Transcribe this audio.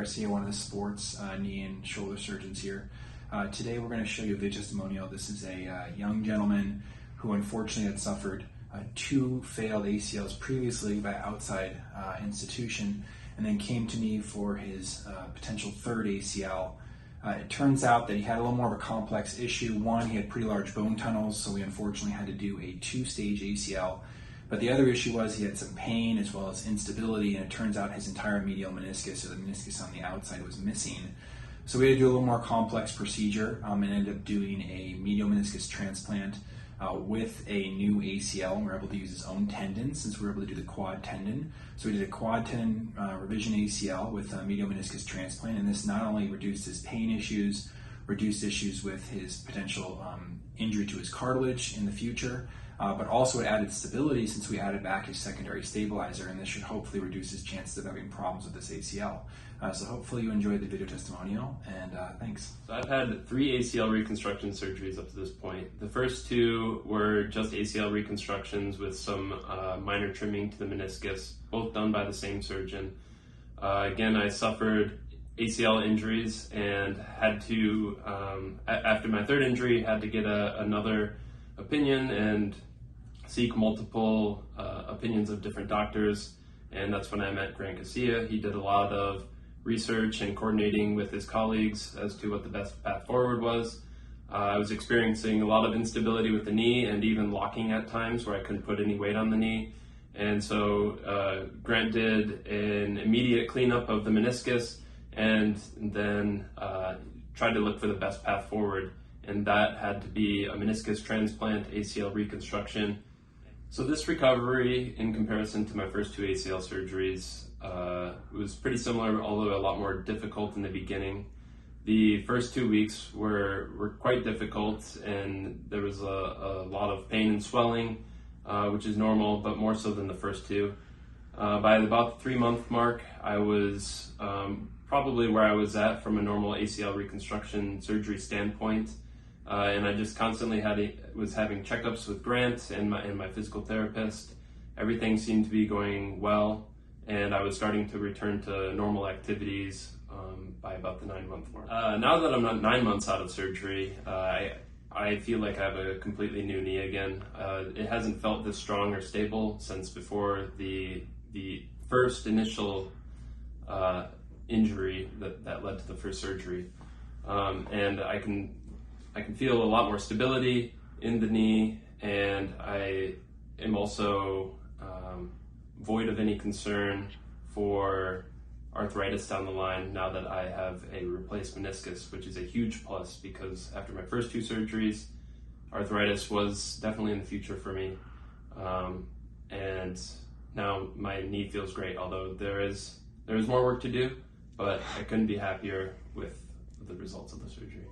Garcia, one of the sports knee and shoulder surgeons here. Today we're going to show you a video testimonial. This is a young gentleman who unfortunately had suffered 2 failed ACLs previously by outside institution, and then came to me for his potential 3rd ACL. It turns out that he had a little more of a complex issue. One, he had pretty large bone tunnels, so we unfortunately had to do a 2-stage ACL. But the other issue was he had some pain as well as instability, and it turns out his entire medial meniscus, or the meniscus on the outside, was missing. So we had to do a little more complex procedure and ended up doing a medial meniscus transplant with a new ACL, and we were able to use his own tendon since we were able to do the quad tendon. So we did a quad tendon revision ACL with a medial meniscus transplant, and this not only reduced his pain issues, reduced issues with his potential injury to his cartilage in the future, but also it added stability since we added back his secondary stabilizer, and this should hopefully reduce his chances of having problems with this ACL. So hopefully you enjoyed the video testimonial, and thanks. So I've had 3 ACL reconstruction surgeries up to this point. The first 2 were just ACL reconstructions with some minor trimming to the meniscus, both done by the same surgeon. Again, I suffered ACL injuries and had to, after my 3rd injury, had to get another opinion and seek multiple opinions of different doctors, and that's when I met Garcia. He did a lot of research and coordinating with his colleagues as to what the best path forward was. I was experiencing a lot of instability with the knee and even locking at times where I couldn't put any weight on the knee. And so Grant did an immediate cleanup of the meniscus and then tried to look for the best path forward. And that had to be a meniscus transplant, ACL reconstruction. So this recovery, in comparison to my first 2 ACL surgeries, was pretty similar, although a lot more difficult in the beginning. The first 2 weeks were quite difficult, and there was a lot of pain and swelling, which is normal, but more so than the first 2. By about the 3-month mark, I was probably where I was at from a normal ACL reconstruction surgery standpoint. And I just constantly was having checkups with Grant and my physical therapist. Everything seemed to be going well, and I was starting to return to normal activities by about the 9-month mark. Now that I'm not 9 months out of surgery, I feel like I have a completely new knee again. It hasn't felt this strong or stable since before the first initial injury that led to the first surgery, and I can feel a lot more stability in the knee, and I am also void of any concern for arthritis down the line now that I have a replaced meniscus, which is a huge plus because after my first 2 surgeries, arthritis was definitely in the future for me. And now my knee feels great, although there is more work to do, but I couldn't be happier with the results of the surgery.